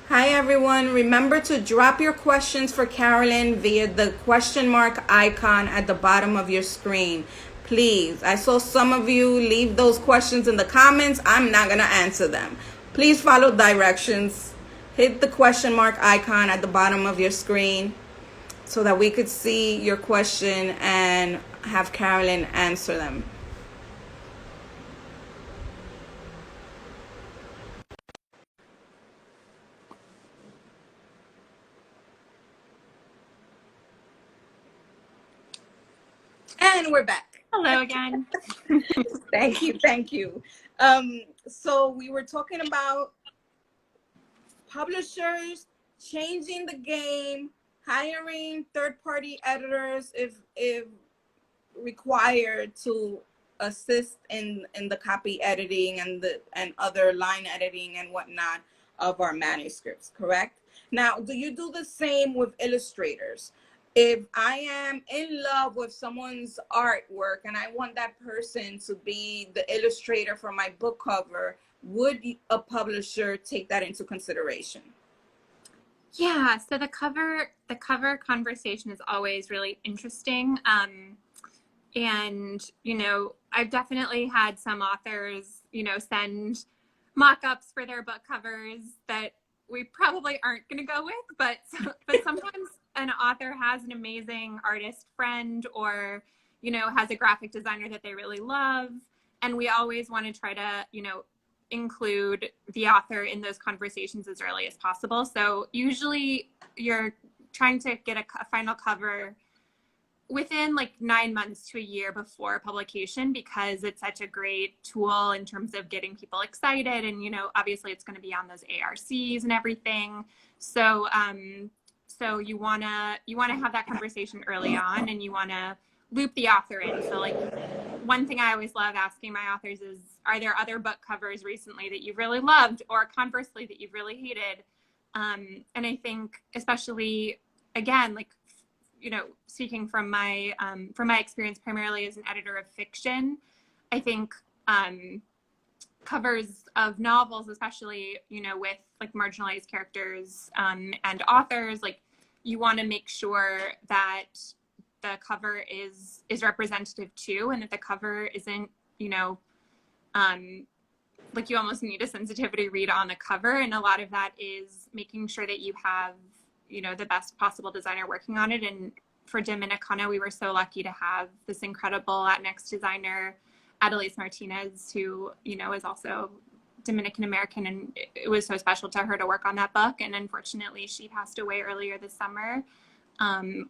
Hi everyone. Remember to drop your questions for Carolyn via the question mark icon at the bottom of your screen. Please. I saw some of you leave those questions in the comments. I'm not going to answer them. Please follow directions. Hit the question mark icon at the bottom of your screen so that we could see your question and have Carolyn answer them. And we're back. Hello again. Thank you. Thank you. So we were talking about publishers changing the game, hiring third-party editors if required to assist in the copy editing and other line editing and whatnot of our manuscripts, correct? Now, do you do the same with illustrators? If I am in love with someone's artwork and I want that person to be the illustrator for my book cover, would a publisher take that into consideration? Yeah, so the cover conversation is always really interesting. And, I've definitely had some authors, send mock-ups for their book covers that we probably aren't going to go with, but sometimes an author has an amazing artist friend or, has a graphic designer that they really love. And we always want to try to, include the author in those conversations as early as possible. So usually you're trying to get a final cover within like 9 months to a year before publication, because it's such a great tool in terms of getting people excited. And, obviously it's going to be on those ARCs and everything. So, so you want to have that conversation early on, and you want to loop the author in. So like one thing I always love asking my authors is, are there other book covers recently that you've really loved, or conversely that you've really hated? And I think especially, again, like, speaking from my experience primarily as an editor of fiction, I think covers of novels, especially, with like marginalized characters and authors, like you want to make sure that the cover is representative too, and that the cover isn't, like you almost need a sensitivity read on the cover. And a lot of that is making sure that you have, the best possible designer working on it. And for Dominicana, we were so lucky to have this incredible Latinx designer, Adelise Martinez, who, is also Dominican American, and it was so special to her to work on that book. And unfortunately, she passed away earlier this summer,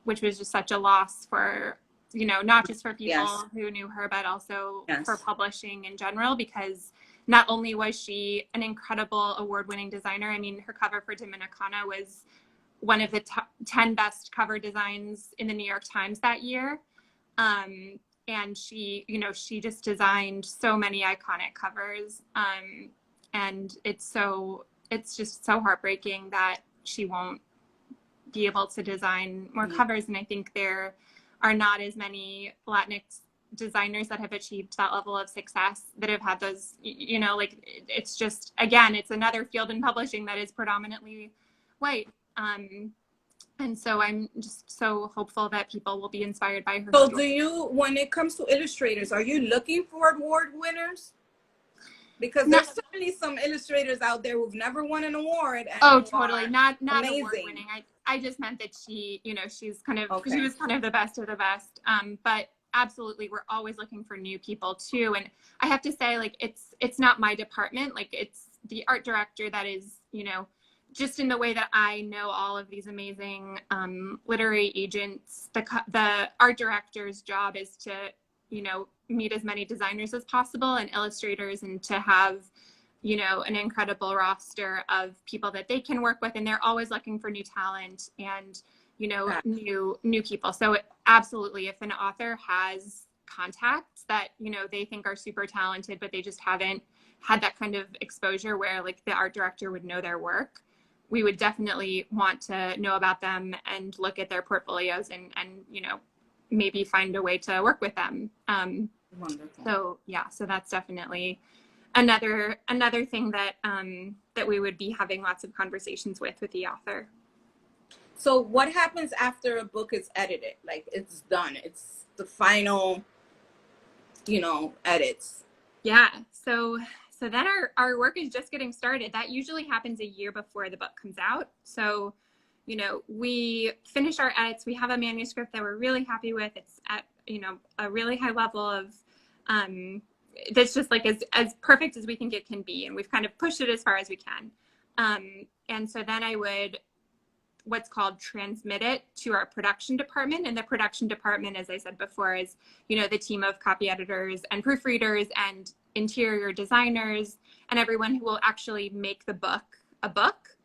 which was just such a loss for, not just for people who knew her, but also for publishing in general, because not only was she an incredible award-winning designer, I mean, her cover for Dominicana was one of the 10 best cover designs in the New York Times that year. And she, she just designed so many iconic covers. And it's just so heartbreaking that she won't be able to design more covers. And I think there are not as many Latinx designers that have achieved that level of success, that have had those, like, it's just, again, it's another field in publishing that is predominantly white. And so I'm just so hopeful that people will be inspired by her So story. do you, when it comes to illustrators, are you looking for award winners? Because there's certainly some illustrators out there who've never won an award. Oh, totally. Not award winning. I just meant that she, she's kind of, she was kind of the best of the best. But absolutely, we're always looking for new people too. And I have to say, like, it's not my department. Like, it's the art director that is, just in the way that I know all of these amazing literary agents, the art director's job is to, meet as many designers as possible and illustrators, and to have, an incredible roster of people that they can work with. And they're always looking for new talent and, new people. So absolutely, if an author has contacts that, they think are super talented, but they just haven't had that kind of exposure where like the art director would know their work, we would definitely want to know about them and look at their portfolios and maybe find a way to work with them. Wonderful. So yeah, so that's definitely another thing that that we would be having lots of conversations with the author. So what happens after a book is edited? Like, it's done, it's the final, edits. Yeah. So then our work is just getting started. That usually happens a year before the book comes out. So, we finish our edits. We have a manuscript that we're really happy with. It's at, a really high level of, that's just like as perfect as we think it can be. And we've kind of pushed it as far as we can. And so then I would what's called transmit it to our production department. And the production department, as I said before, is, the team of copy editors and proofreaders and interior designers and everyone who will actually make the book a book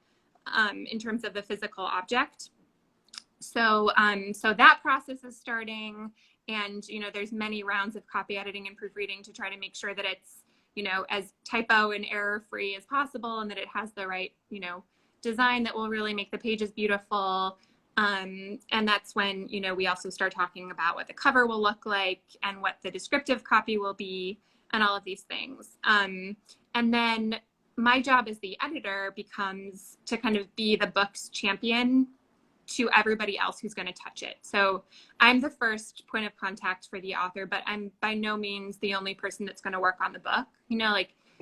in terms of the physical object. So that process is starting, and, there's many rounds of copy editing and proofreading to try to make sure that it's, as typo and error free as possible, and that it has the right, design that will really make the pages beautiful. And that's when, we also start talking about what the cover will look like and what the descriptive copy will be and all of these things. And then my job as the editor becomes to kind of be the book's champion to everybody else who's going to touch it. So I'm the first point of contact for the author, but I'm by no means the only person that's going to work on the book.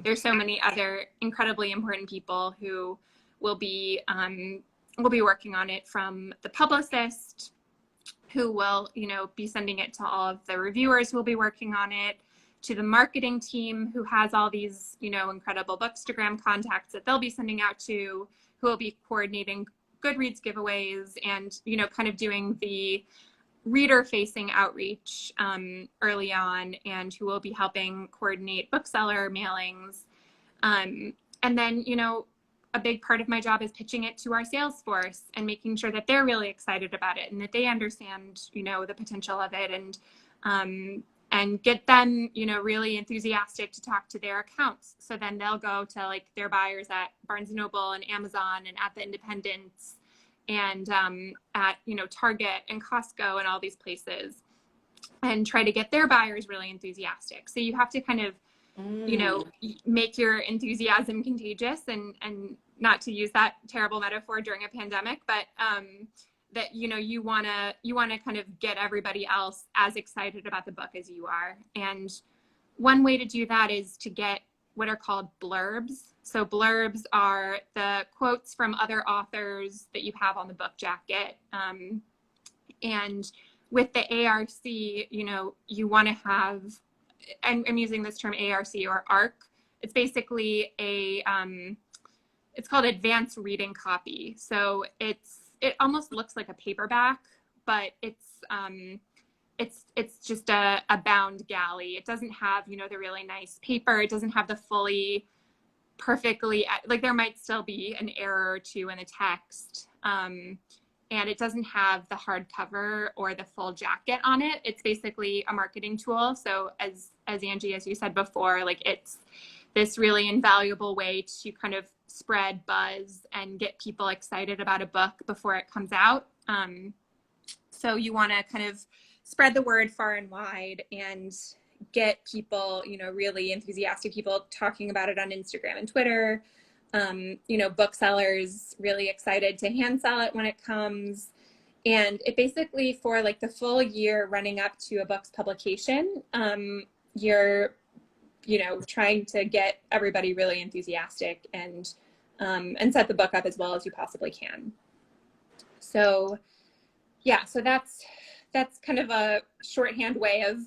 There's so many other incredibly important people who will be working on it, from the publicist, who will, be sending it to all of the reviewers who will be working on it, to the marketing team who has all these, incredible Bookstagram contacts that they'll be sending out to, who will be coordinating Goodreads giveaways and, kind of doing the reader-facing outreach early on, and who will be helping coordinate bookseller mailings. And then, a big part of my job is pitching it to our sales force and making sure that they're really excited about it and that they understand, the potential of it, and get them, really enthusiastic to talk to their accounts. So then they'll go to their buyers at Barnes & Noble and Amazon and at the independents and at, Target and Costco and all these places, and try to get their buyers really enthusiastic. So you have to kind of, make your enthusiasm contagious, and not to use that terrible metaphor during a pandemic, but that, you want to kind of get everybody else as excited about the book as you are. And one way to do that is to get what are called blurbs. So blurbs are the quotes from other authors that you have on the book jacket. And with the ARC, you want to have, I'm using this term ARC or ARC. It's basically it's called advanced reading copy. So it almost looks like a paperback, but it's just a bound galley. It doesn't have, the really nice paper. It doesn't have the fully perfectly, there might still be an error or two in the text. And it doesn't have the hardcover or the full jacket on it. It's basically a marketing tool. So as Angie, as you said before, it's this really invaluable way to kind of spread buzz and get people excited about a book before it comes out. So you want to kind of spread the word far and wide and get people, really enthusiastic people talking about it on Instagram and Twitter. Booksellers really excited to hand sell it when it comes. And it basically, for the full year running up to a book's publication, you're, trying to get everybody really enthusiastic and set the book up as well as you possibly can. So yeah, so that's kind of a shorthand way of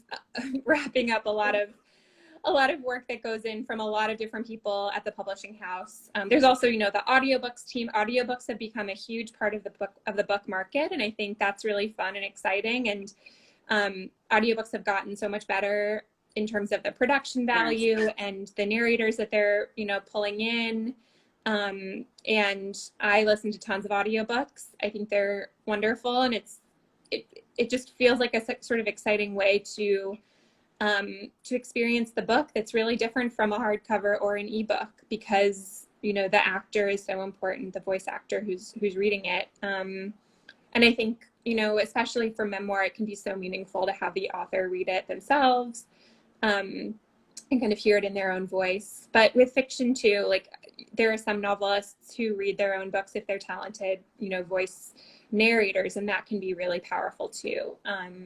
wrapping up a lot of work that goes in from a lot of different people at the publishing house. There's also, the audiobooks team. Audiobooks have become a huge part of the book market, and I think that's really fun and exciting. And audiobooks have gotten so much better in terms of the production value and the narrators that they're, pulling in. And I listen to tons of audiobooks. I think they're wonderful, and it just feels like a sort of exciting way to experience the book that's really different from a hardcover or an ebook, because, the actor is so important, the voice actor who's reading it. And I think, especially for memoir, it can be so meaningful to have the author read it themselves. and kind of hear it in their own voice. But with fiction too, like there are some novelists who read their own books if they're talented, you know, voice narrators, and that can be really powerful too.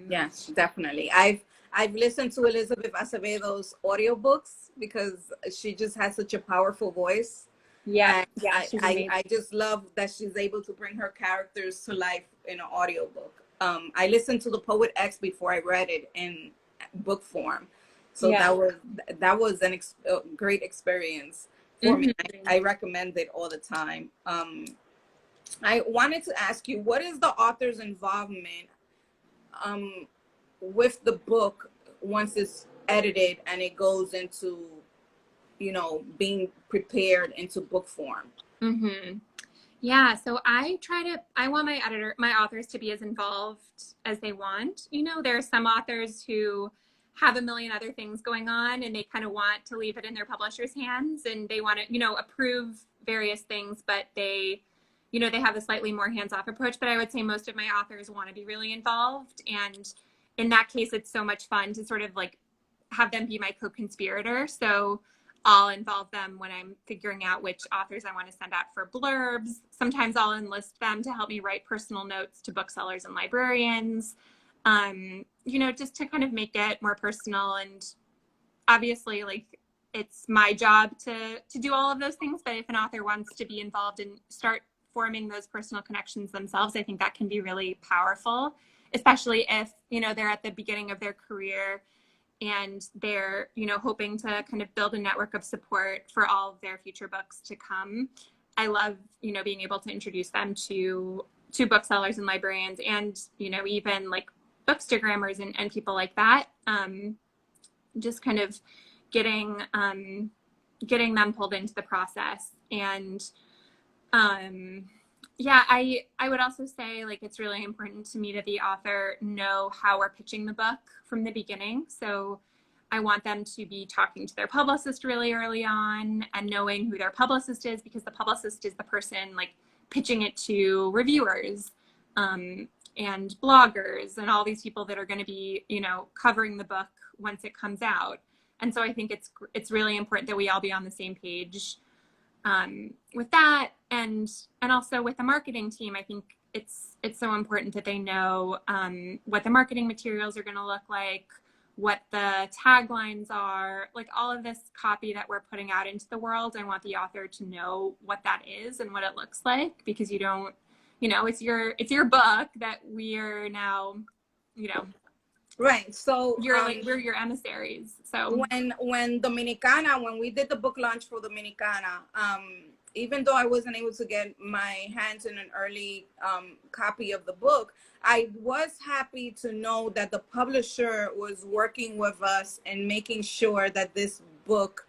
Yes, definitely. I've listened to Elizabeth Acevedo's audiobooks because she just has such a powerful voice. Yeah, And yeah, she's amazing. I just love that she's able to bring her characters to life in an audiobook. I listened to The Poet X before I read it in book form. So Yeah. that was a great experience for me. I recommend it all the time. I wanted to ask you, what is the author's involvement with the book once it's edited and it goes into, you know, being prepared into book form? Yeah, so I want my authors to be as involved as they want. You know, there are some authors who have a million other things going on and they kind of want to leave it in their publisher's hands and they want to, you know, approve various things, but they, you know, they have a slightly more hands-off approach. But I would say most of my authors want to be really involved. And in that case, it's so much fun to sort of like have them be my co-conspirator. So I'll involve them when I'm figuring out which authors I want to send out for blurbs. Sometimes I'll enlist them to help me write personal notes to booksellers and librarians, you know, just to kind of make it more personal. And obviously, like, it's my job to do all of those things. But if an author wants to be involved and start forming those personal connections themselves, I think that can be really powerful, especially if, you know, they're at the beginning of their career and they're, you know, hoping to kind of build a network of support for all of their future books to come. I love, you know, being able to introduce them to booksellers and librarians and, you know, even like bookstagrammers and people like that. Just kind of getting them pulled into the process. And yeah, I would also say, like, it's really important to me that the author know how we're pitching the book from the beginning. So I want them to be talking to their publicist really early on and knowing who their publicist is, because the publicist is the person like pitching it to reviewers and bloggers and all these people that are going to be, you know, covering the book once it comes out. And so I think it's really important that we all be on the same page with that, and also with the marketing team. I think it's so important that they know what the marketing materials are going to look like, what the taglines are, like all of this copy that we're putting out into the world. I want the author to know what that is and what it looks like, because you don't, you know, it's your book that we are now, you know. Right. So we're your emissaries. So when Dominicana, when we did the book launch for Dominicana, even though I wasn't able to get my hands in an early copy of the book, I was happy to know that the publisher was working with us and making sure that this book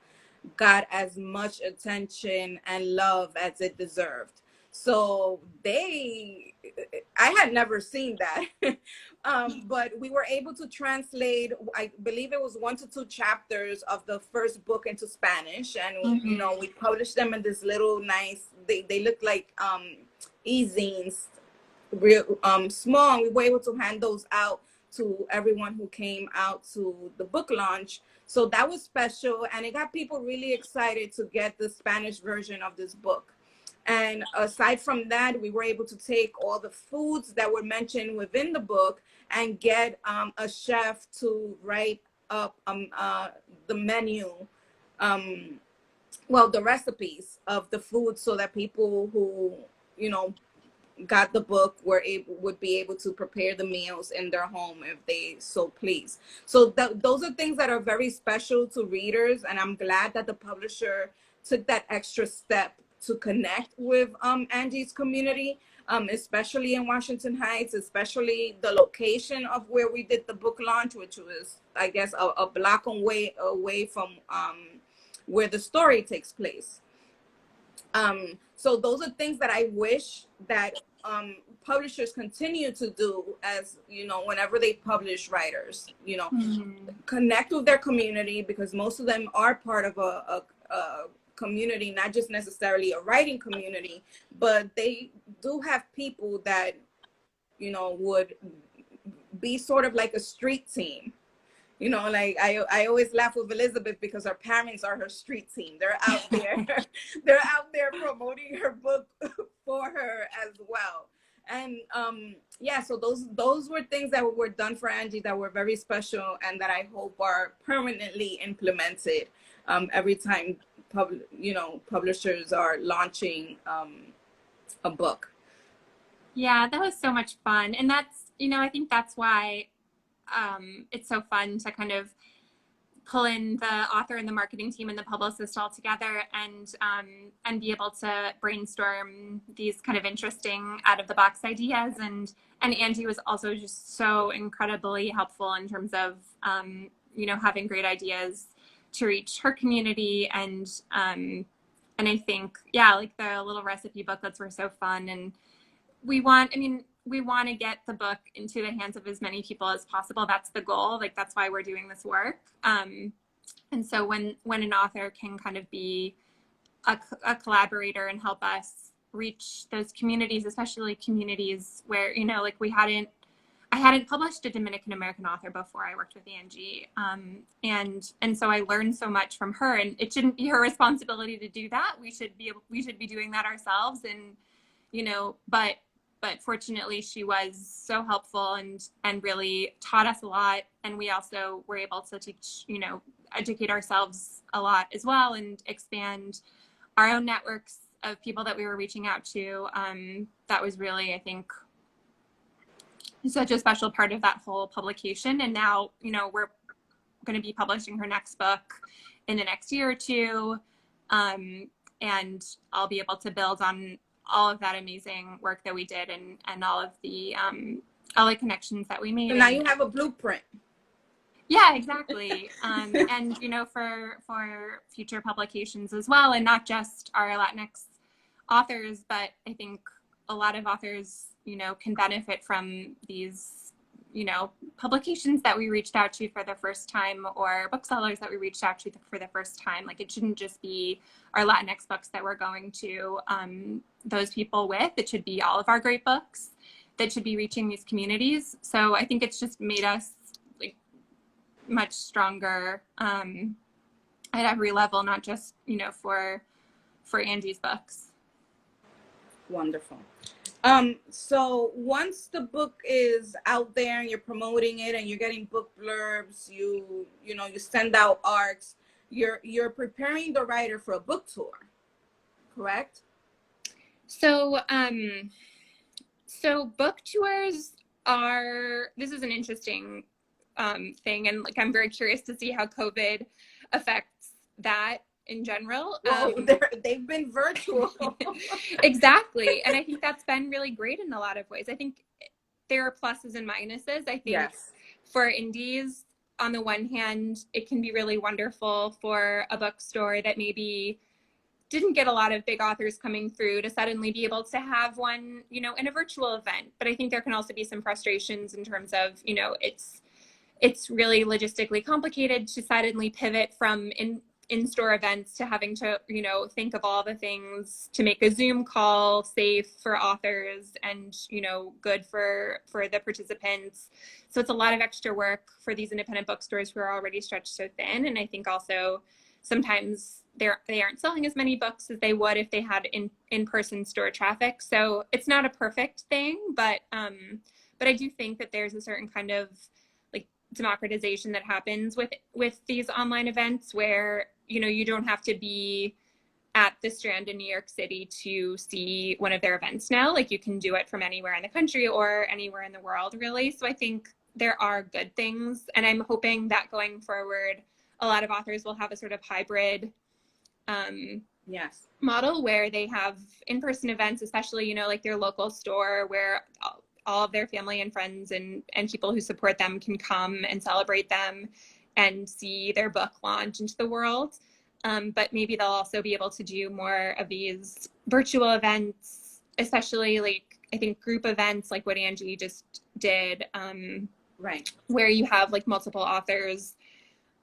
got as much attention and love as it deserved. So I had never seen that. But we were able to translate, I believe it was 1 to 2 chapters of the first book into Spanish. And, you know, we published them in this little nice, they look like e-zines, real small. And we were able to hand those out to everyone who came out to the book launch. So that was special. And it got people really excited to get the Spanish version of this book. And aside from that, we were able to take all the foods that were mentioned within the book and get a chef to write up the menu, well, the recipes of the food, so that people who, you know, got the book would be able to prepare the meals in their home if they so please. So those are things that are very special to readers, and I'm glad that the publisher took that extra step to connect with Angie's community, especially in Washington Heights, especially the location of where we did the book launch, which was, I guess, a block away from where the story takes place. So those are things that I wish that publishers continue to do, as, you know, whenever they publish writers, you know, connect with their community, because most of them are part of a community, not just necessarily a writing community, but they do have people that, you know, would be sort of like a street team, You know, like I always laugh with Elizabeth because her parents are her street team. They're out there, they're out there promoting her book for her as well. And yeah, so those were things that were done for Angie that were very special and that I hope are permanently implemented every time publishers are launching a book. Yeah, that was so much fun. And that's, I think that's why it's so fun to kind of pull in the author and the marketing team and the publicist all together and be able to brainstorm these kind of interesting out of the box ideas. And Angie was also just so incredibly helpful in terms of having great ideas to reach her community. And I think, yeah, like the little recipe booklets were so fun. And we want to get the book into the hands of as many people as possible. That's the goal. Like, that's why we're doing this work. And so when an author can kind of be a collaborator and help us reach those communities, especially communities where, like I hadn't published a Dominican American author before I worked with Angie. And so I learned so much from her, and it shouldn't be her responsibility to do that. We should be doing that ourselves. And, but fortunately she was so helpful and really taught us a lot. And we also were able to teach, educate ourselves a lot as well and expand our own networks of people that we were reaching out to. That was really, I think, such a special part of that whole publication. And now, we're going to be publishing her next book in the next year or two. And I'll be able to build on all of that amazing work that we did and all of the connections that we made. So now you have a blueprint. Yeah, exactly. And, for future publications as well, and not just our Latinx authors, but I think a lot of authors, can benefit from these, publications that we reached out to for the first time, or booksellers that we reached out to for the first time. Like, it shouldn't just be our Latinx books that we're going to those people with. It should be all of our great books that should be reaching these communities. So I think it's just made us much stronger at every level, not just, for Angie's books. Wonderful. So once the book is out there and you're promoting it and you're getting book blurbs, you send out arts, you're preparing the writer for a book tour, correct? So book tours this is an interesting thing, and I'm very curious to see how COVID affects that in general. Well, they've been virtual. Exactly. And I think that's been really great in a lot of ways. I think there are pluses and minuses. I think yes. For indies, on the one hand, it can be really wonderful for a bookstore that maybe didn't get a lot of big authors coming through to suddenly be able to have one, in a virtual event. But I think there can also be some frustrations in terms of, it's really logistically complicated to suddenly pivot from in-store events to having to, think of all the things to make a Zoom call safe for authors and, good for the participants. So it's a lot of extra work for these independent bookstores who are already stretched so thin. And I think also sometimes they aren't selling as many books as they would if they had in-person store traffic. So it's not a perfect thing, but I do think that there's a certain kind of democratization that happens with these online events where you don't have to be at the Strand in New York City to see one of their events now. Like, you can do it from anywhere in the country or anywhere in the world, really. So I think there are good things, and I'm hoping that going forward a lot of authors will have a sort of hybrid model where they have in-person events, especially like their local store, where all of their family and friends and people who support them can come and celebrate them and see their book launch into the world. But maybe they'll also be able to do more of these virtual events, especially I think group events like what Angie just did, right, where you have multiple authors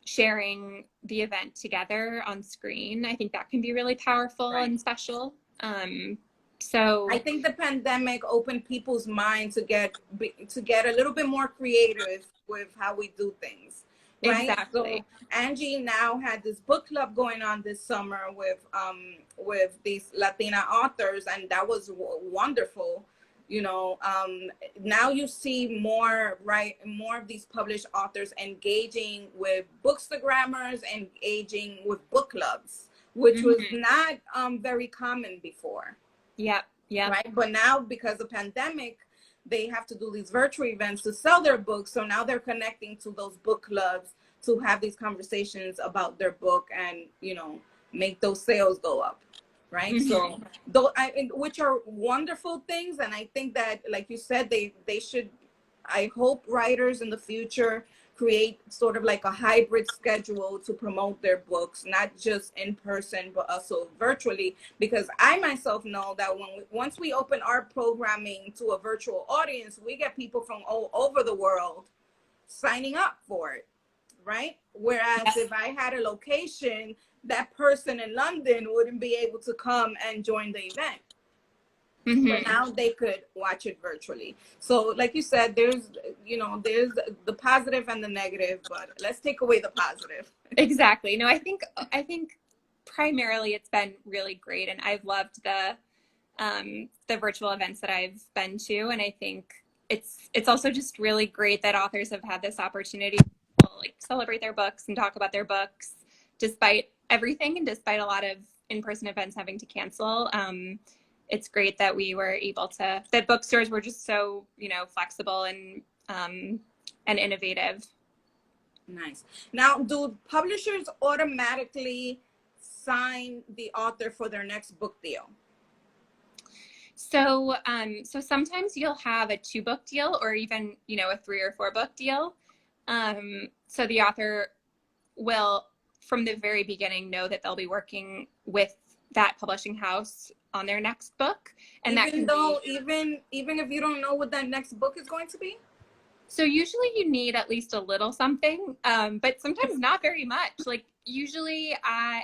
sharing the event together on screen. I think that can be really powerful and special. So I think the pandemic opened people's minds to get a little bit more creative with how we do things. right? So Exactly. Angie now had this book club going on this summer with these Latina authors, and that was wonderful. You know, now you see more, right, more of these published authors engaging with bookstagrammers, engaging with book clubs, which was Mm-hmm. not very common before. Yep. Yep. Right, but now because of pandemic, they have to do these virtual events to sell their books, so now they're connecting to those book clubs to have these conversations about their book, and you know, make those sales go up, right? Mm-hmm. So though which are wonderful things, and I think that, like you said, they should, I hope writers in the future create sort of like a hybrid schedule to promote their books, not just in person, but also virtually. Because I myself know that once we open our programming to a virtual audience, we get people from all over the world signing up for it, right? Whereas Yes. if I had a location, that person in London wouldn't be able to come and join the event. But Mm-hmm. now they could watch it virtually. So like you said, there's, you know, there's the positive and the negative, but let's take away the positive. Exactly. No, I think primarily it's been really great, and I've loved the virtual events that I've been to, and I think it's also just really great that authors have had this opportunity to like celebrate their books and talk about their books despite everything and despite a lot of in-person events having to cancel. It's great that we were able to, that bookstores were just so, you know, flexible and innovative. Nice. Now, do publishers automatically sign the author for their next book deal? So, so sometimes you'll have a 2-book deal or even, you know, a 3 or 4-book deal. So the author will, from the very beginning, know that they'll be working with that publishing house on their next book, and that Even can though, be. even if you don't know what that next book is going to be? So usually you need at least a little something, but sometimes not very much. Like usually I've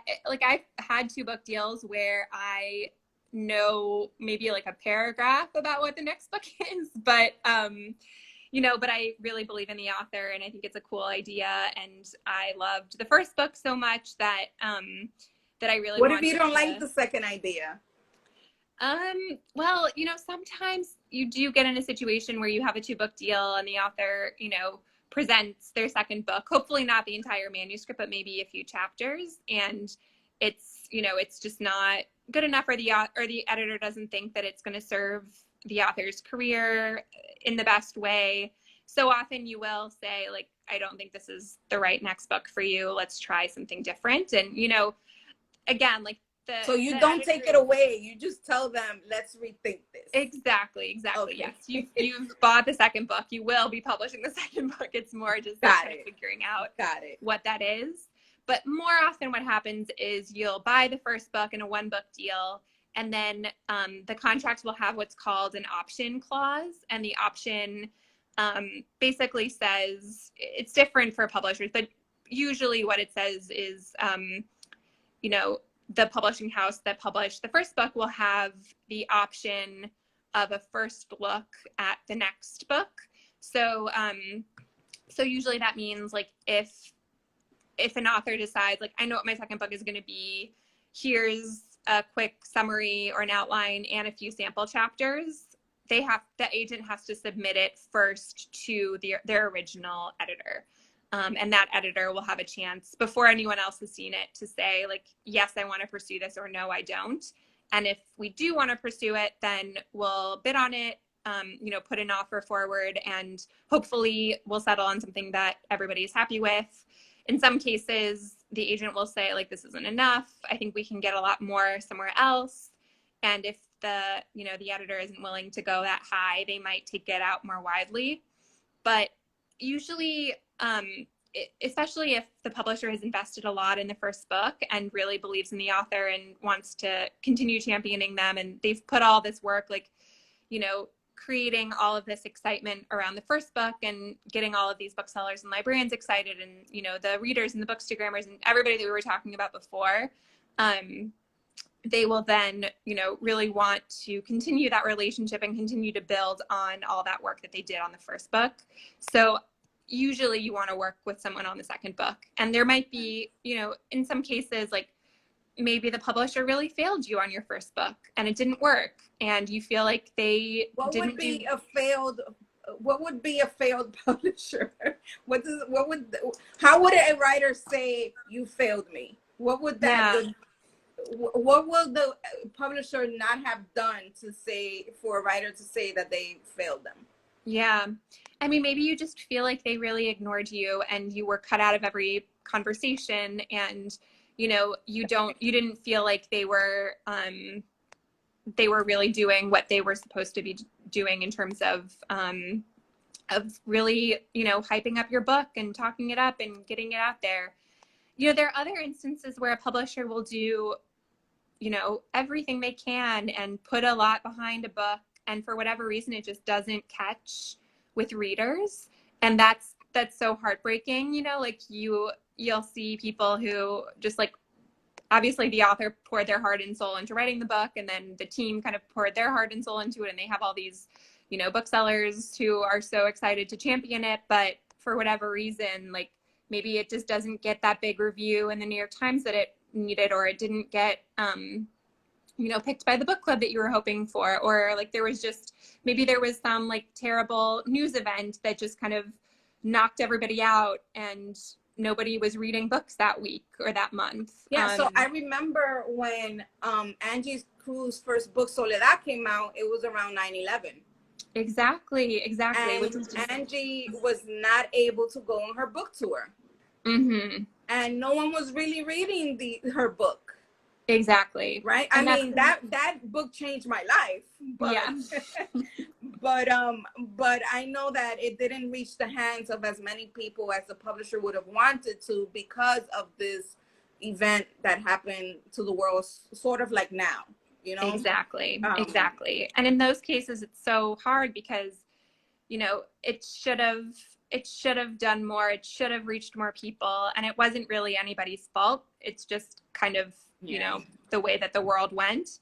had 2-book deals where I know maybe like a paragraph about what the next book is, but you know, but I really believe in the author and I think it's a cool idea. And I loved the first book so much that that I really What if wanted you don't like to. the second idea? Well, you know, sometimes you do get in a situation where you have a 2-book deal and the author, you know, presents their second book, hopefully not the entire manuscript, but maybe a few chapters. And it's, you know, it's just not good enough, or the editor doesn't think that it's going to serve the author's career in the best way. So often you will say, like, I don't think this is the right next book for you. Let's try something different. And, you know, again, like, So you the don't take editor. it away. You just tell them, let's rethink this. Exactly. Okay. Yes. You've bought the second book. You will be publishing the second book. It's more just kind of figuring out what that is. But more often what happens is you'll buy the first book in a 1-book deal, and then the contract will have what's called an option clause. And the option basically says, it's different for publishers, but usually what it says is, you know, the publishing house that published the first book will have the option of a first look at the next book. So, so usually that means, like, if an author decides, like, I know what my second book is going to be, here's a quick summary or an outline and a few sample chapters, the agent has to submit it first to their original editor. And that editor will have a chance before anyone else has seen it to say, like, yes, I want to pursue this, or no, I don't. And if we do want to pursue it, then we'll bid on it, you know, put an offer forward, and hopefully we'll settle on something that everybody's happy with. In some cases, the agent will say, like, this isn't enough. I think we can get a lot more somewhere else. And if the editor isn't willing to go that high, they might take it out more widely. But usually, especially if the publisher has invested a lot in the first book and really believes in the author and wants to continue championing them, and they've put all this work, like, you know, creating all of this excitement around the first book and getting all of these booksellers and librarians excited, and, you know, the readers and the bookstagrammers and everybody that we were talking about before, they will then, you know, really want to continue that relationship and continue to build on all that work that they did on the first book. So usually you want to work with someone on the second book. And there might be, you know, in some cases, like maybe the publisher really failed you on your first book and it didn't work, and you feel like they What didn't would be do. what would be a failed publisher? How would a writer say you failed me? What would Yeah. what will the publisher not have done to say for a writer to say that they failed them? Yeah. I mean, maybe you just feel like they really ignored you and you were cut out of every conversation, and, you know, you didn't feel like they were really doing what they were supposed to be doing in terms of really, you know, hyping up your book and talking it up and getting it out there. You know, there are other instances where a publisher will do, you know, everything they can and put a lot behind a book, and for whatever reason it just doesn't catch with readers, and that's so heartbreaking. You know, like you'll see people who just, like, obviously the author poured their heart and soul into writing the book, and then the team kind of poured their heart and soul into it, and they have all these, you know, booksellers who are so excited to champion it, but for whatever reason, like, maybe it just doesn't get that big review in the New York Times that it needed, or it didn't get you know, picked by the book club that you were hoping for, or like there was some like terrible news event that just kind of knocked everybody out and nobody was reading books that week or that month. Yeah, so I remember when Angie Cruz's first book Soledad came out, it was around 9/11. Exactly. And Angie was not able to go on her book tour. Mm-hmm. And no one was really reading her book. Exactly. Right. I mean, that book changed my life. But, yeah. but I know that it didn't reach the hands of as many people as the publisher would have wanted to, because of this event that happened to the world, sort of like now, you know? Exactly. And in those cases, it's so hard because, you know, it should have done more. It should have reached more people, and it wasn't really anybody's fault. It's just kind of, you know, the way that the world went.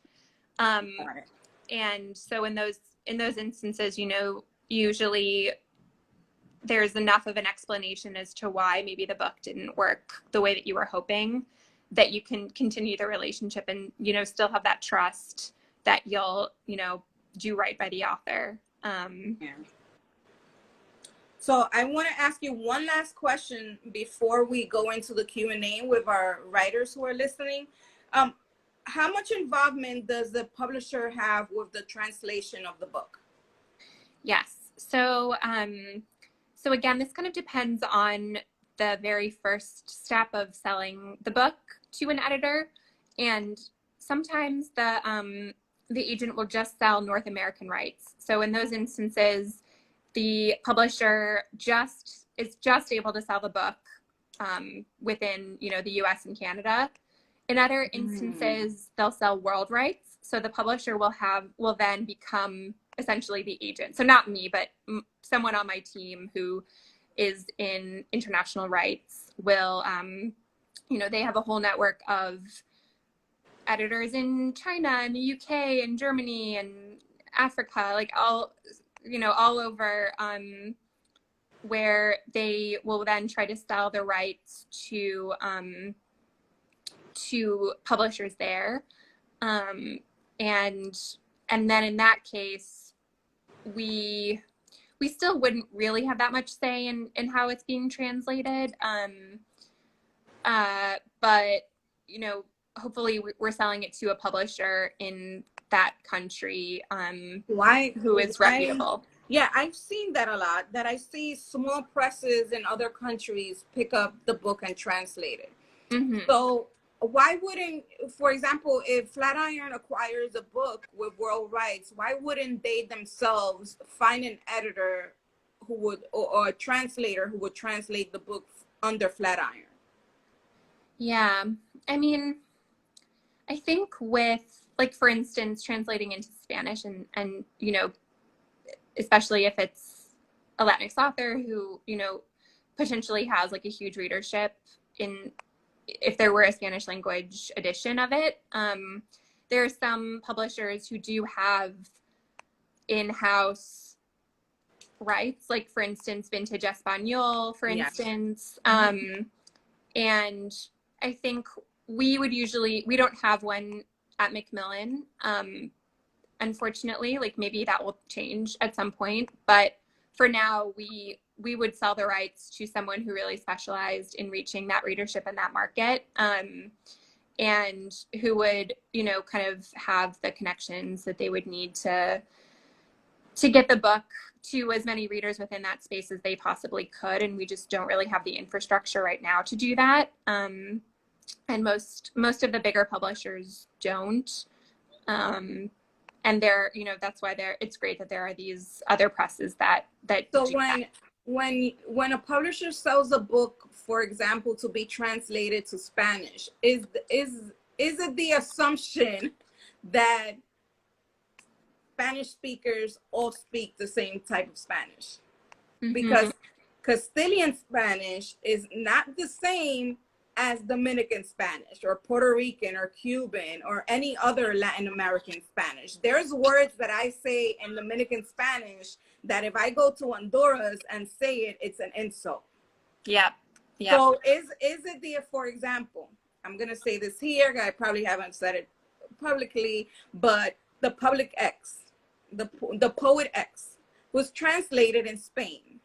And so in those instances, you know, usually there's enough of an explanation as to why maybe the book didn't work the way that you were hoping, that you can continue the relationship and, you know, still have that trust that you'll, you know, do right by the author. So I want to ask you one last question before we go into the Q&A with our writers who are listening. How much involvement does the publisher have with the translation of the book? Yes. So, so again, this kind of depends on the very first step of selling the book to an editor. And sometimes the agent will just sell North American rights. So in those instances, the publisher is just able to sell the book within, you know, the US and Canada. In other instances, they'll sell world rights. So the publisher will then become essentially the agent. So not me, but someone on my team who is in international rights will, you know, they have a whole network of editors in China and the UK and Germany and Africa, like all over, where they will then try to sell the rights to publishers there, and then in that case, we still wouldn't really have that much say in how it's being translated, but, you know, hopefully we're selling it to a publisher in that country who is reputable. Yeah, I've seen that a lot, that I see small presses in other countries pick up the book and translate it. Mm-hmm. So why wouldn't, for example, if Flatiron acquires a book with world rights, why wouldn't they themselves find an editor who would, or a translator who would translate the book under Flatiron? Yeah, I mean, I think with, like, for instance, translating into Spanish and, you know, especially if it's a Latinx author who, you know, potentially has like a huge readership if there were a Spanish language edition of it. There are some publishers who do have in-house rights, like for instance, Vintage Espanol, for Yeah. instance. And I think we don't have one at Macmillan. Unfortunately, like maybe that will change at some point, but for now we would sell the rights to someone who really specialized in reaching that readership in that market, and who would, you know, kind of have the connections that they would need to get the book to as many readers within that space as they possibly could, and we just don't really have the infrastructure right now to do that. And most of the bigger publishers don't. And they're, you know, that's why it's great that there are these other presses that So do that. when a publisher sells a book, for example, to be translated to Spanish, is it the assumption that Spanish speakers all speak the same type of Spanish? Because Castilian Spanish is not the same as Dominican Spanish or Puerto Rican or Cuban or any other Latin American Spanish. There's words that I say in Dominican Spanish that if I go to Honduras and say it, it's an insult. Yeah. Yeah. So is it the, for example, I'm going to say this here, I probably haven't said it publicly, but the Public X, the Poet X was translated in Spain.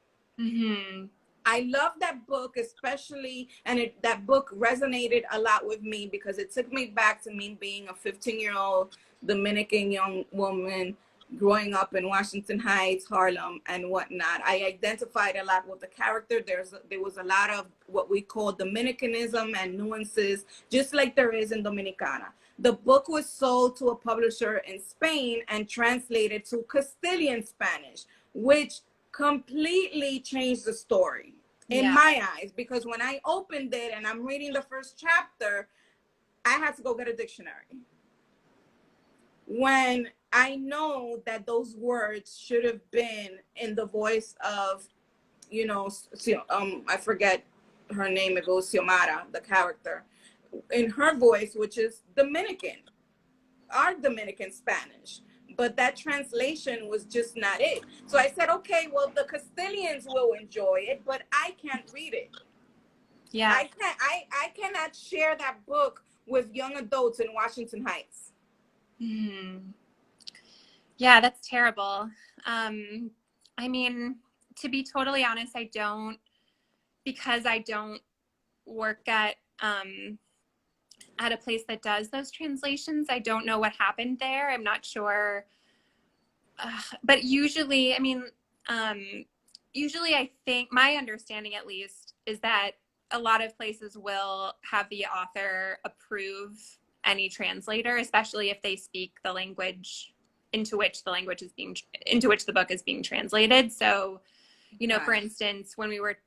I love that book, especially, and that book resonated a lot with me because it took me back to me being a 15-year-old Dominican young woman growing up in Washington Heights, Harlem, and whatnot. I identified a lot with the character. There was a lot of what we call Dominicanism and nuances, just like there is in Dominicana. The book was sold to a publisher in Spain and translated to Castilian Spanish, which completely changed the story in my eyes, because when I opened it and I'm reading the first chapter, I had to go get a dictionary. When I know that those words should have been in the voice of, you know, I forget her name, it goes Xiomara, the character, in her voice, which is Dominican, our Dominican Spanish. But that translation was just not it. So I said, okay, well, the Castilians will enjoy it, but I can't read it. Yeah. I cannot share that book with young adults in Washington Heights. Yeah, that's terrible. I mean, to be totally honest, because I don't work at a place that does those translations. I don't know what happened there. I'm not sure. But usually, I mean, usually I think my understanding at least is that a lot of places will have the author approve any translator, especially if they speak the language into which the book is being translated. So, you know, for instance, when we were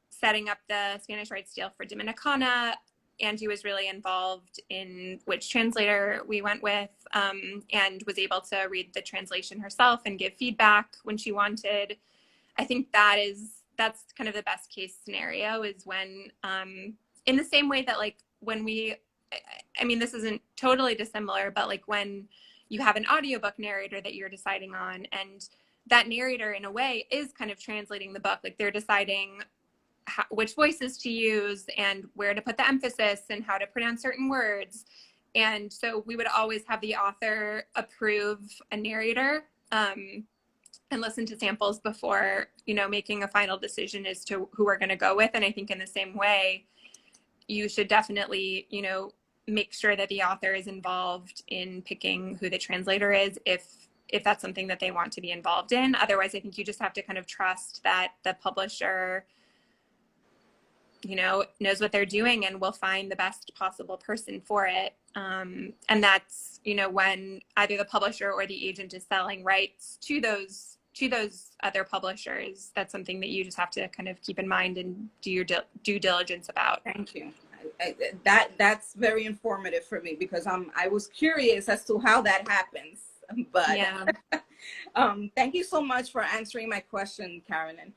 setting up the Spanish rights deal for Dominicana, Angie was really involved in which translator we went with, and was able to read the translation herself and give feedback when she wanted. I think that's kind of the best case scenario, is when, in the same way that like when I mean, this isn't totally dissimilar, but like when you have an audiobook narrator that you're deciding on, and that narrator in a way is kind of translating the book, like they're deciding which voices to use and where to put the emphasis and how to pronounce certain words. And so we would always have the author approve a narrator, and listen to samples before, you know, making a final decision as to who we're going to go with. And I think in the same way, you should definitely, you know, make sure that the author is involved in picking who the translator is, if that's something that they want to be involved in. Otherwise, I think you just have to kind of trust that the publisher, you know, knows what they're doing and will find the best possible person for it. And that's, you know, when either the publisher or the agent is selling rights to those other publishers, that's something that you just have to kind of keep in mind and do your due diligence about. Thank you. That's very informative for me, because I was curious as to how that happens. But yeah. Thank you so much for answering my question, Caroline.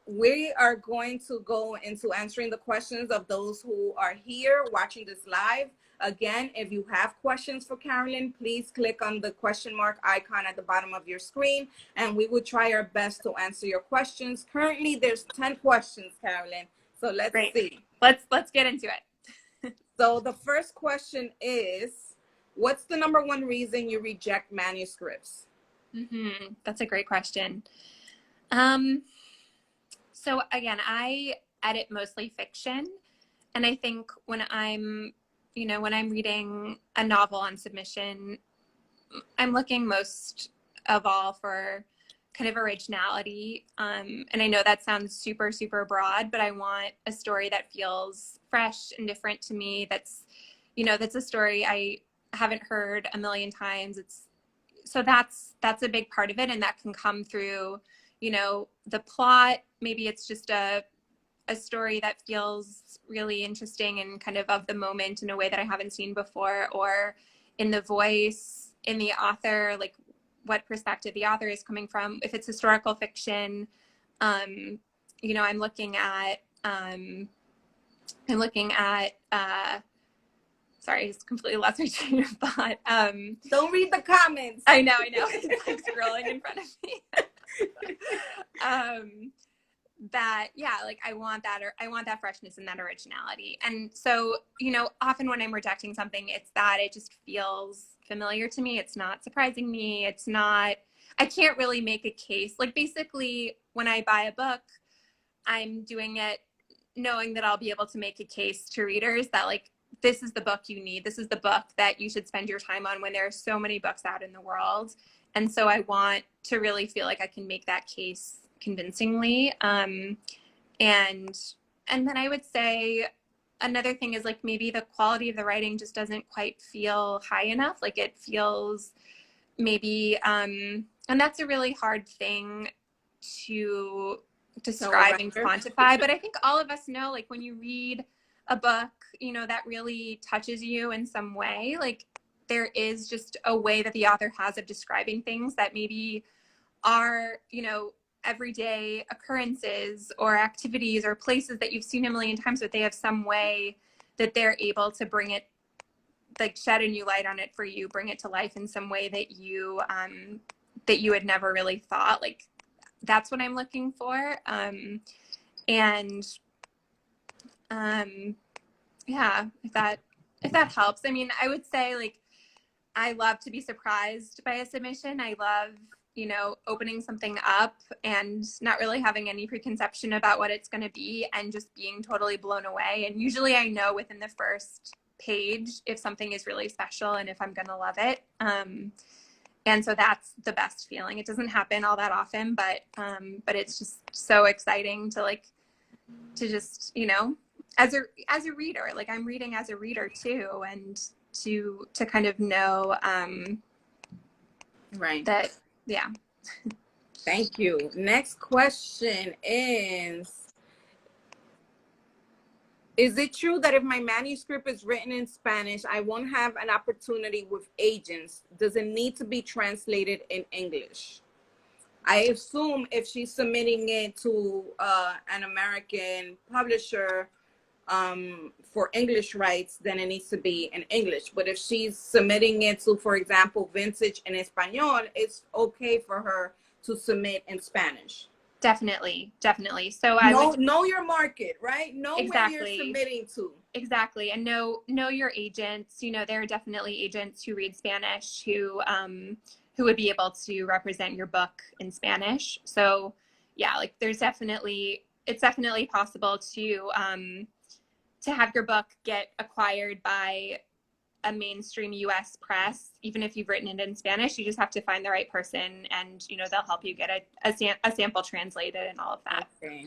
We are going to go into answering the questions of those who are here watching this live. Again, if you have questions for Caroline, please click on the question mark icon at the bottom of your screen, and we will try our best to answer your questions. Currently, there's 10 questions, Caroline. So let's see. Let's get into it. So the first question is, what's the number one reason you reject manuscripts? That's a great question. So again, I edit mostly fiction. And I think when I'm reading a novel on submission, I'm looking most of all for kind of originality. And I know that sounds super, super broad, but I want a story that feels fresh and different to me. That's a story I haven't heard a million times. That's a big part of it. And that can come through, the plot. Maybe it's just a story that feels really interesting and kind of the moment in a way that I haven't seen before, or in the voice, in the author, like what perspective the author is coming from. If it's historical fiction, I'm looking at sorry, I just completely lost my train of thought. Don't read the comments. I know. It's like scrolling in front of me. I want that freshness and that originality. And so, often when I'm rejecting something, it's that it just feels familiar to me. It's not surprising me. I can't really make a case. Like, basically, when I buy a book, I'm doing it knowing that I'll be able to make a case to readers that, like, this is the book you need. This is the book that you should spend your time on when there are so many books out in the world. And so I want to really feel like I can make that case convincingly. And then I would say another thing is, like, maybe the quality of the writing just doesn't quite feel high enough. Like, it feels maybe, and that's a really hard thing to describe and quantify, but I think all of us know, like, when you read a book, that really touches you in some way, like, there is just a way that the author has of describing things that maybe are, everyday occurrences or activities or places that you've seen a million times, but they have some way that they're able to bring it, like, shed a new light on it for you, bring it to life in some way that you had never really thought. Like, that's what I'm looking for. If that helps. I mean, I would say, like, I love to be surprised by a submission. I love, opening something up and not really having any preconception about what it's going to be and just being totally blown away. And usually I know within the first page if something is really special and if I'm going to love it. And so that's the best feeling. It doesn't happen all that often, but it's just so exciting to just, as a reader, like, I'm reading as a reader too, and to kind of know, right. That, yeah. Thank you. Next question is it true that if my manuscript is written in Spanish, I won't have an opportunity with agents? Does it need to be translated in English? I assume if she's submitting it to an American publisher for English rights, then it needs to be in English. But if she's submitting it to, for example, Vintage en Español, it's okay for her to submit in Spanish. Definitely. So know your market, right? Know exactly where you're submitting to. Exactly. And know your agents. There are definitely agents who read Spanish who would be able to represent your book in Spanish. So yeah, like, it's definitely possible to have your book get acquired by a mainstream US press, even if you've written it in Spanish. You just have to find the right person, and they'll help you get a sample translated and all of that. Okay.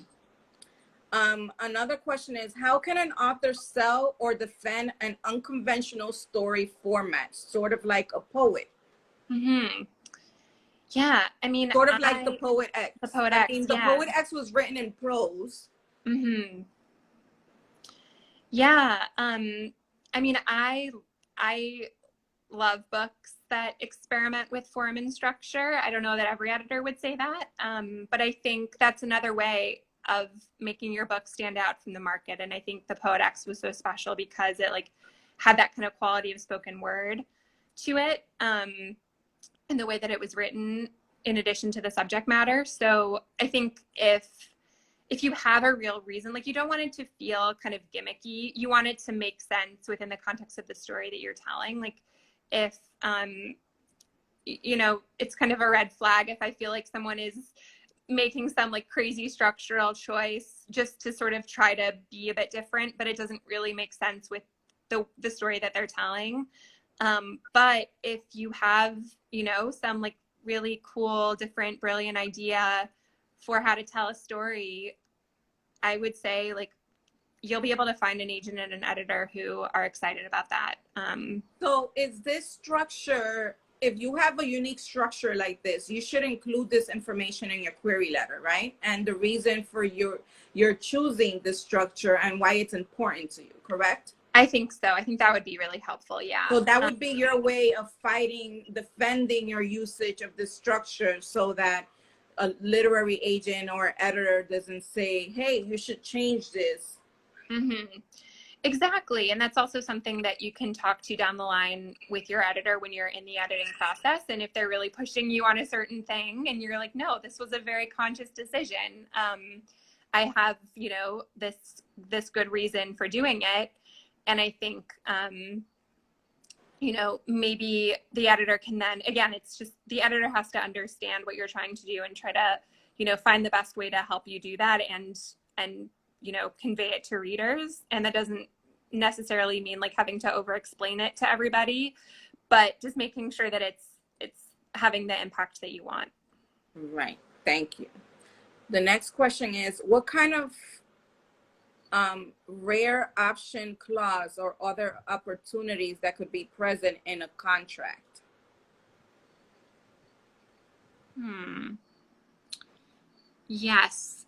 Another question is, how can an author sell or defend an unconventional story format, sort of like a poet? Yeah, I mean, sort of like the Poet X. The Poet X. I mean, the Poet X was written in prose. Yeah. I mean, I love books that experiment with form and structure. I don't know that every editor would say that, but I think that's another way of making your book stand out from the market. And I think the Poet X was so special because it, like, had that kind of quality of spoken word to it, and the way that it was written in addition to the subject matter. So I think if you have a real reason, like you don't want it to feel kind of gimmicky, you want it to make sense within the context of the story that you're telling. Like if, you know, it's kind of a red flag if I feel like someone is making some like crazy structural choice just to sort of try to be a bit different, but it doesn't really make sense with the story that they're telling. But if you have, you know, some like really cool, different, brilliant idea for how to tell a story, I would say like you'll be able to find an agent and an editor who are excited about that. So is this structure, if you have a unique structure like this, you should include this information in your query letter, right? And the reason for your choosing this structure and why it's important to you, correct? I think so. I think that would be really helpful. Yeah. So that would be your way of defending your usage of this structure so that a literary agent or editor doesn't say, hey, you should change this. Mm-hmm. Exactly. And that's also something that you can talk to down the line with your editor when you're in the editing process. And if they're really pushing you on a certain thing and you're like, no, this was a very conscious decision. I have, you know, this good reason for doing it. And I think, you know, maybe the editor can then, again, it's just the editor has to understand what you're trying to do and try to, you know, find the best way to help you do that and, you know, convey it to readers. And that doesn't necessarily mean like having to over explain it to everybody, but just making sure that it's having the impact that you want. Right. Thank you. The next question is, what kind of rare option clause or other opportunities that could be present in a contract? Yes.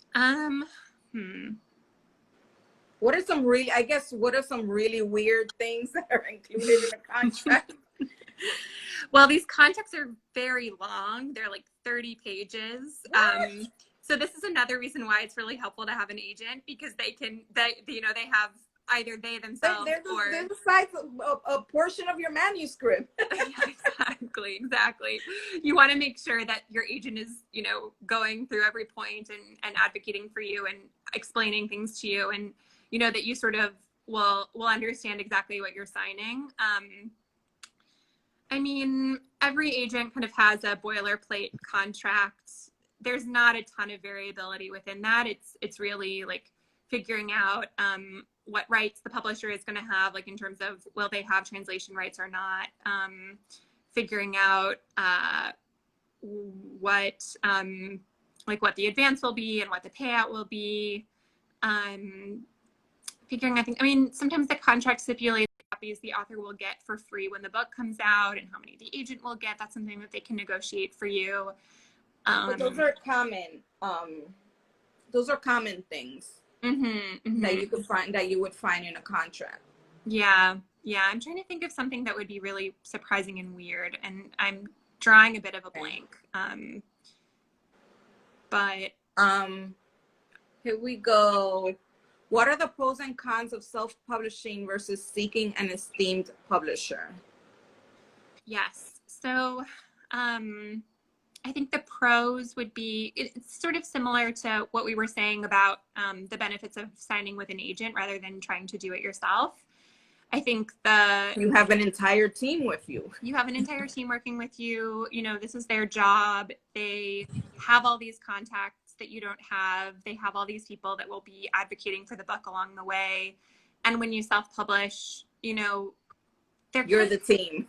What are some really weird things that are included in a contract? Well, these contracts are very long. They're like 30 pages. So this is another reason why it's really helpful to have an agent, because they have either they themselves they're the size of a portion of your manuscript. Exactly. You want to make sure that your agent is, you know, going through every point and advocating for you and explaining things to you, and you know that you sort of will understand exactly what you're signing. I mean, every agent kind of has a boilerplate contract. There's not a ton of variability within that. It's really like figuring out what rights the publisher is going to have, like in terms of will they have translation rights or not. Figuring out what the advance will be and what the payout will be. Sometimes the contract stipulates copies the author will get for free when the book comes out and how many the agent will get. That's something that they can negotiate for you. But those are common. Those are common things that you could find, that you would find in a contract. Yeah. I'm trying to think of something that would be really surprising and weird, and I'm drawing a bit of a blank. But here we go. What are the pros and cons of self-publishing versus seeking an esteemed publisher? Yes. So I think the pros would be, it's sort of similar to what we were saying about the benefits of signing with an agent rather than trying to do it yourself. I think you have an entire team with you. You have an entire team working with you. You know, this is their job. They have all these contacts that you don't have. They have all these people that will be advocating for the book along the way. And when you self-publish, you know, you're the team.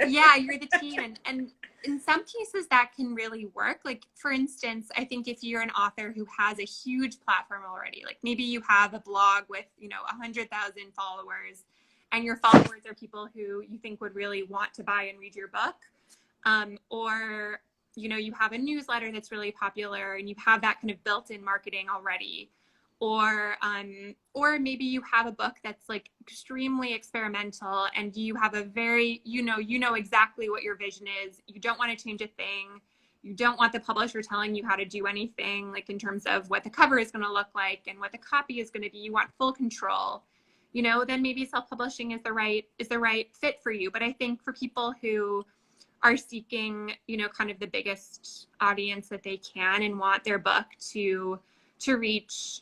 Yeah, you're the team. And in some cases that can really work. Like, for instance, I think if you're an author who has a huge platform already, like maybe you have a blog with, you know, 100,000 followers, and your followers are people who you think would really want to buy and read your book. Or, you know, you have a newsletter that's really popular and you have that kind of built-in marketing already. Or maybe you have a book that's like extremely experimental and you have a very, you know exactly what your vision is. You don't want to change a thing. You don't want the publisher telling you how to do anything, like in terms of what the cover is going to look like and what the copy is going to be. You want full control. then maybe self-publishing is the right fit for you. But I think for people who are seeking, kind of the biggest audience that they can and want their book to reach,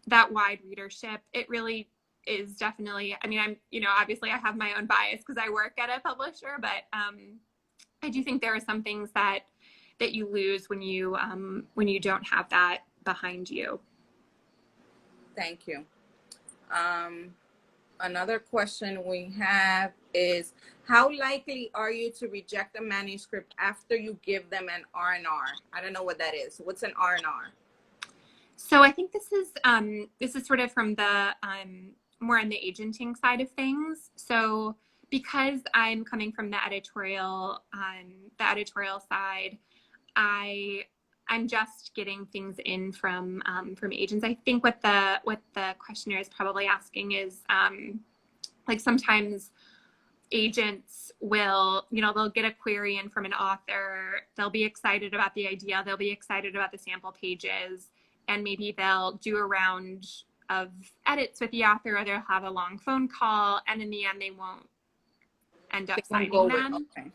that wide readership, it really is definitely, I'm, obviously I have my own bias because I work at a publisher, but I do think there are some things that you lose when you don't have that behind you. Thank you. Another question we have is, how likely are you to reject a manuscript after you give them an R&R? I don't know what that is. What's an R&R? So I think this is sort of from the more on the agenting side of things. So because I'm coming from the editorial side, I'm just getting things in from agents. I think what the questioner is probably asking is like sometimes agents will, they'll get a query in from an author. They'll be excited about the idea. They'll be excited about the sample pages, and maybe they'll do a round of edits with the author, or they'll have a long phone call, and in the end they won't end up signing them. Okay.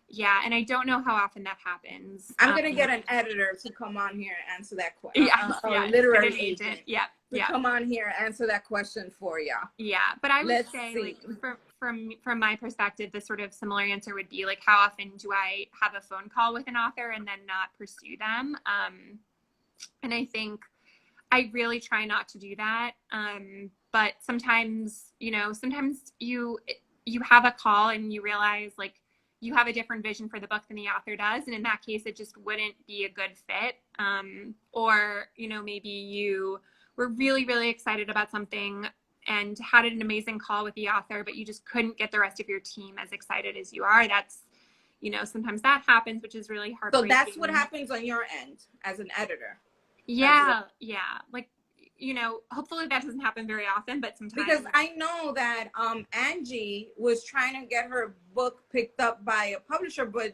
Yeah, and I don't know how often that happens. I'm going to get an editor to come on here and answer that question. Literary agent. Yeah. Come on here and answer that question for you. Yeah, but I would say, like, from my perspective, the sort of similar answer would be, like, how often do I have a phone call with an author and then not pursue them? And I think I really try not to do that. But sometimes, sometimes you have a call and you realize, like, you have a different vision for the book than the author does. And in that case, it just wouldn't be a good fit. Or, maybe you were really, really excited about something and had an amazing call with the author, but you just couldn't get the rest of your team as excited as you are. That's, sometimes that happens, which is really heartbreaking. So that's what happens on your end as an editor. Yeah. Like, hopefully that doesn't happen very often, but sometimes. Because I know that Angie was trying to get her book picked up by a publisher, but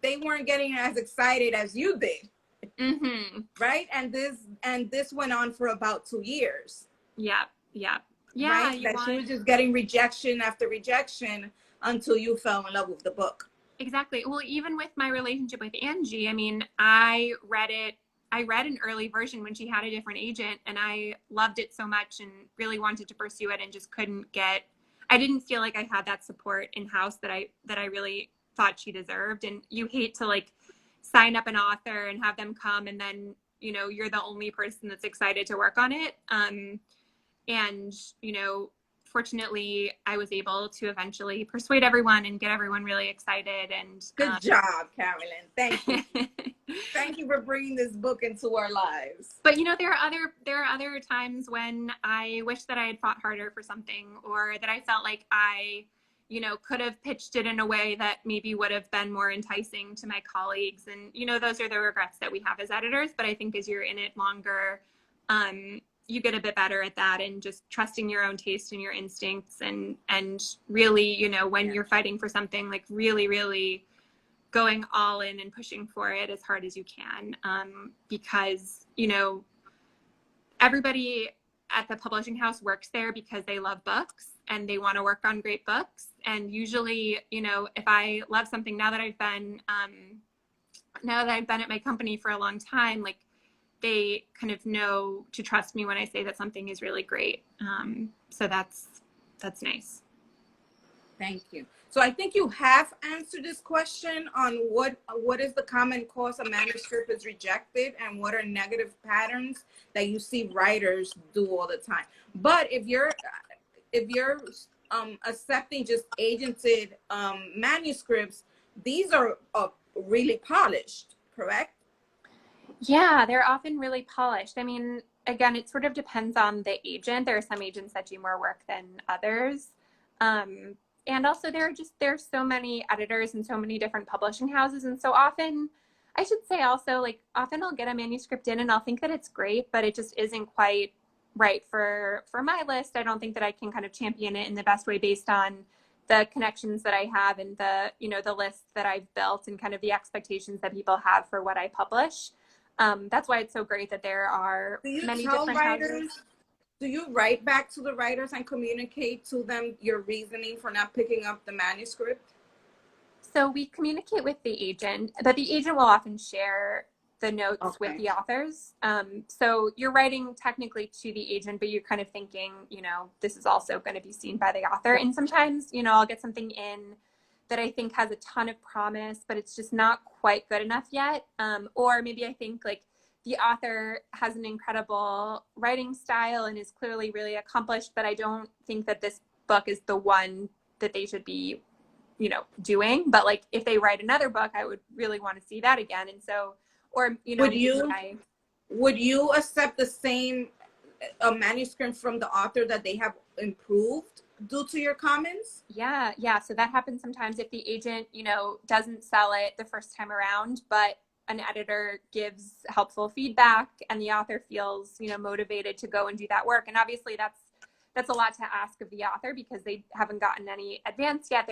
they weren't getting as excited as you did. Mm-hmm. Right? And this went on for about 2 years. Yeah. Right? That she was just getting rejection after rejection until you fell in love with the book. Exactly. Well, even with my relationship with Angie, I read an early version when she had a different agent, and I loved it so much and really wanted to pursue it and just I didn't feel like I had that support in-house that I really thought she deserved. And you hate to, like, sign up an author and have them come and then, you're the only person that's excited to work on it. And, fortunately I was able to eventually persuade everyone and get everyone really excited. And good job, Caroline. Thank you. Thank you for bringing this book into our lives. But there are other times when I wish that I had fought harder for something, or that I felt like I, could have pitched it in a way that maybe would have been more enticing to my colleagues. And, those are the regrets that we have as editors. But I think as you're in it longer, you get a bit better at that, and just trusting your own taste and your instincts, and really, when you're fighting for something, like really, really going all in and pushing for it as hard as you can. Because, everybody at the publishing house works there because they love books and they want to work on great books. And usually, if I love something, now that I've been at my company for a long time, like, they kind of know to trust me when I say that something is really great. So that's nice. Thank you. So I think you have answered this question on what is the common cause a manuscript is rejected, and what are negative patterns that you see writers do all the time. But if you're accepting just agented manuscripts, these are really polished, correct? Yeah, they're often really polished. Again, it sort of depends on the agent. There are some agents that do more work than others. And also there's so many editors and so many different publishing houses. And so often, I should say also, like, often I'll get a manuscript in and I'll think that it's great, but it just isn't quite right for my list. I don't think that I can kind of champion it in the best way based on the connections that I have and the list that I've built and kind of the expectations that people have for what I publish. That's why it's so great that there are many different houses. Do you write back to the writers and communicate to them your reasoning for not picking up the manuscript? So we communicate with the agent, but the agent will often share the notes with Okay. the authors. So you're writing technically to the agent, but you're kind of thinking, this is also going to be seen by the author. And sometimes, I'll get something in that I think has a ton of promise, but it's just not quite good enough yet. Or maybe I think like the author has an incredible writing style and is clearly really accomplished, but I don't think that this book is the one that they should be doing. But like if they write another book, I would really want to see that again. And so, or would you accept the same manuscript from the author that they have improved due to your comments? Yeah. So that happens sometimes if the agent doesn't sell it the first time around, but an editor gives helpful feedback and the author feels motivated to go and do that work. And obviously that's a lot to ask of the author because they haven't gotten any advance yet.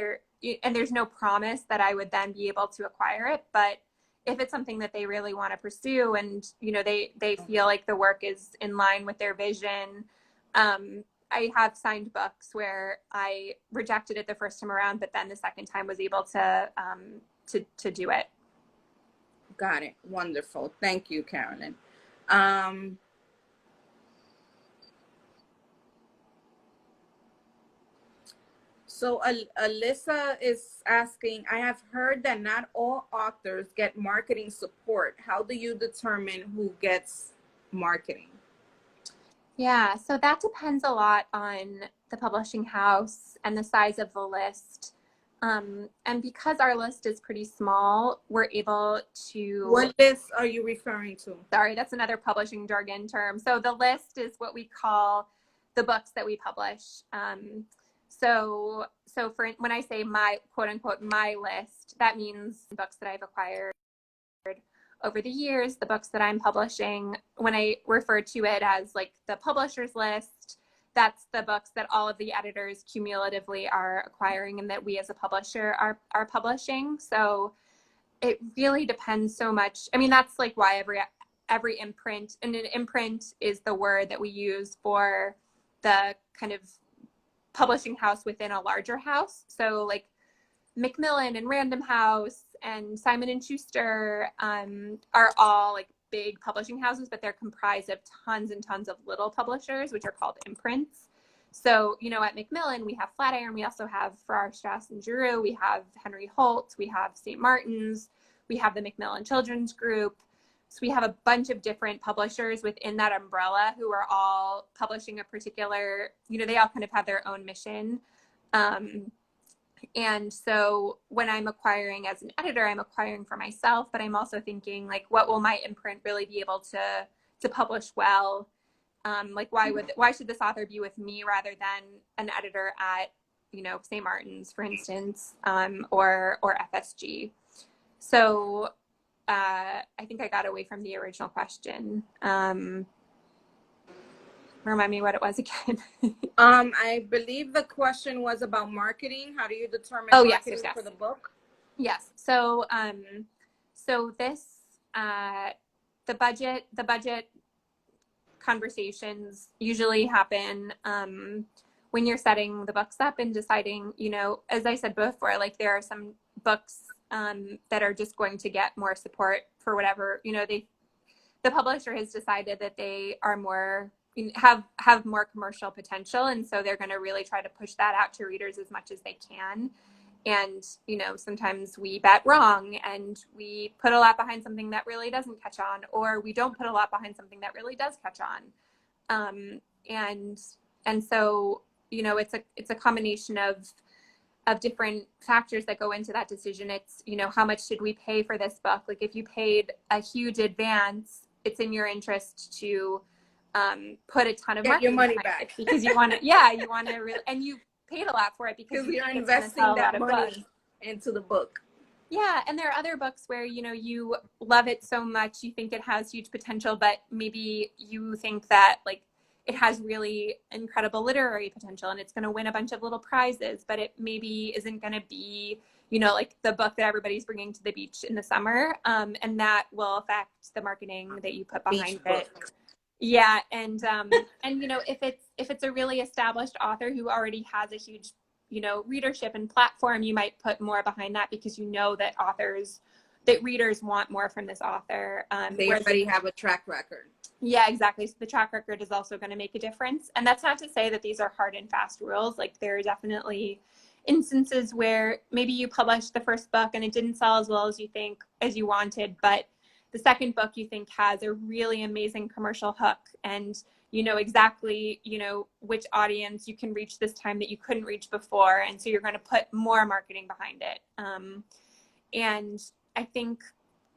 And there's no promise that I would then be able to acquire it. But if it's something that they really want to pursue and, they feel like the work is in line with their vision. I have signed books where I rejected it the first time around, but then the second time was able to do it. Got it. Wonderful. Thank you, Caroline. So Alyssa is asking, I have heard that not all authors get marketing support. How do you determine who gets marketing? Yeah, so that depends a lot on the publishing house and the size of the list. And because our list is pretty small, we're able to... What list are you referring to? Sorry, that's another publishing jargon term. So the list is what we call the books that we publish. So for when I say my quote unquote my list, that means books that I've acquired over the years, the books that I'm publishing. When I refer to it as like the publisher's list, that's the books that all of the editors cumulatively are acquiring and that we as a publisher are publishing. So it really depends so much. I mean, that's like why every imprint, and an imprint is the word that we use for the kind of publishing house within a larger house. So like Macmillan and Random House and Simon and Schuster are all like big publishing houses, but they're comprised of tons and tons of little publishers, which are called imprints. So, at Macmillan, we have Flatiron, we also have Farrar, Straus and Giroux, we have Henry Holt, we have St. Martin's, we have the Macmillan Children's Group. So we have a bunch of different publishers within that umbrella who are all publishing a particular, they all kind of have their own mission. And so when I'm acquiring as an editor, I'm acquiring for myself, but I'm also thinking like, what will my imprint really be able to publish well? Like why should this author be with me rather than an editor at, St. Martin's, for instance, or FSG. So I think I got away from the original question. Remind me what it was again. I believe the question was about marketing. How do you determine marketing for the book? Yes. So this the budget conversations usually happen when you're setting the books up and deciding, as I said before, like there are some books that are just going to get more support for whatever, the publisher has decided that they are more have more commercial potential, and so they're going to really try to push that out to readers as much as they can. And sometimes we bet wrong and we put a lot behind something that really doesn't catch on, or we don't put a lot behind something that really does catch on. And so it's a combination of different factors that go into that decision. It's how much should we pay for this book? Like if you paid a huge advance, it's in your interest to put a ton of Get your money back because you want to really, and you paid a lot for it because you're investing that money into the book. Yeah, and there are other books where you love it so much, you think it has huge potential, but maybe you think that like it has really incredible literary potential and it's going to win a bunch of little prizes, but it maybe isn't going to be like the book that everybody's bringing to the beach in the summer, and that will affect the marketing that you put behind it. Yeah, and you know, if it's a really established author who already has a huge, you know, readership and platform, you might put more behind that because you know that readers want more from this author. They already have a track record. Yeah, exactly. So the track record is also going to make a difference. And that's not to say that these are hard and fast rules. Like, there are definitely instances where maybe you published the first book and it didn't sell as well as you wanted, but the second book you think has a really amazing commercial hook, and you know exactly, you know, which audience you can reach this time that you couldn't reach before. And so you're going to put more marketing behind it. And I think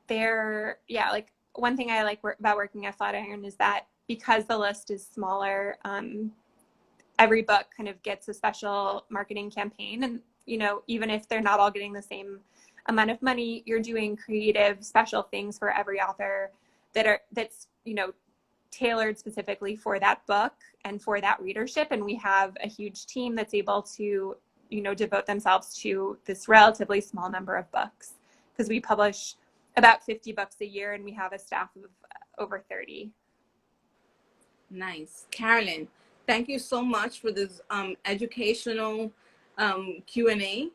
like, one thing I like about working at Flatiron is that because the list is smaller, every book kind of gets a special marketing campaign. And, you know, even if they're not all getting the same amount of money, you're doing creative, special things for every author that's, you know, tailored specifically for that book and for that readership. And we have a huge team that's able to, you know, devote themselves to this relatively small number of books, because we publish about 50 books a year and we have a staff of over 30. Nice. Caroline, thank you so much for this educational Q&A.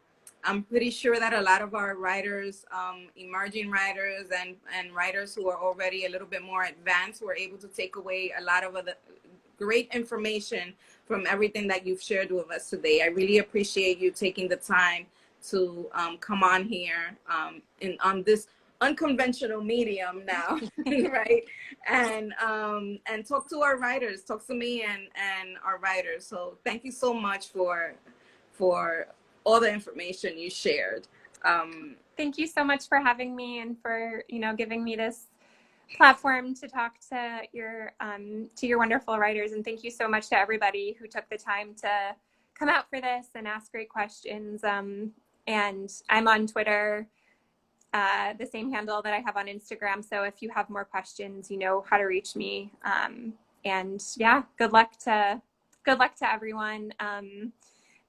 I'm pretty sure that a lot of our writers, emerging writers and writers who are already a little bit more advanced, were able to take away a lot of the great information from everything that you've shared with us today. I really appreciate you taking the time to come on here on this unconventional medium now, right? And talk to our writers, talk to me and our writers. So thank you so much for all the information you shared. Thank you so much for having me and for, you know, giving me this platform to talk to your wonderful writers. And thank you so much to everybody who took the time to come out for this and ask great questions. And I'm on Twitter, the same handle that I have on Instagram. So if you have more questions, you know how to reach me. And yeah, good luck to everyone.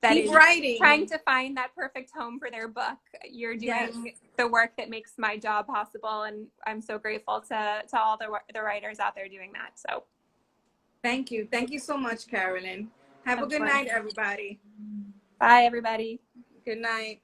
Keep writing. Trying to find that perfect home for their book. You're doing the work that makes my job possible, and I'm so grateful to all the writers out there doing that. So thank you so much, Caroline. Have a good night, everybody. Bye, everybody. Good night.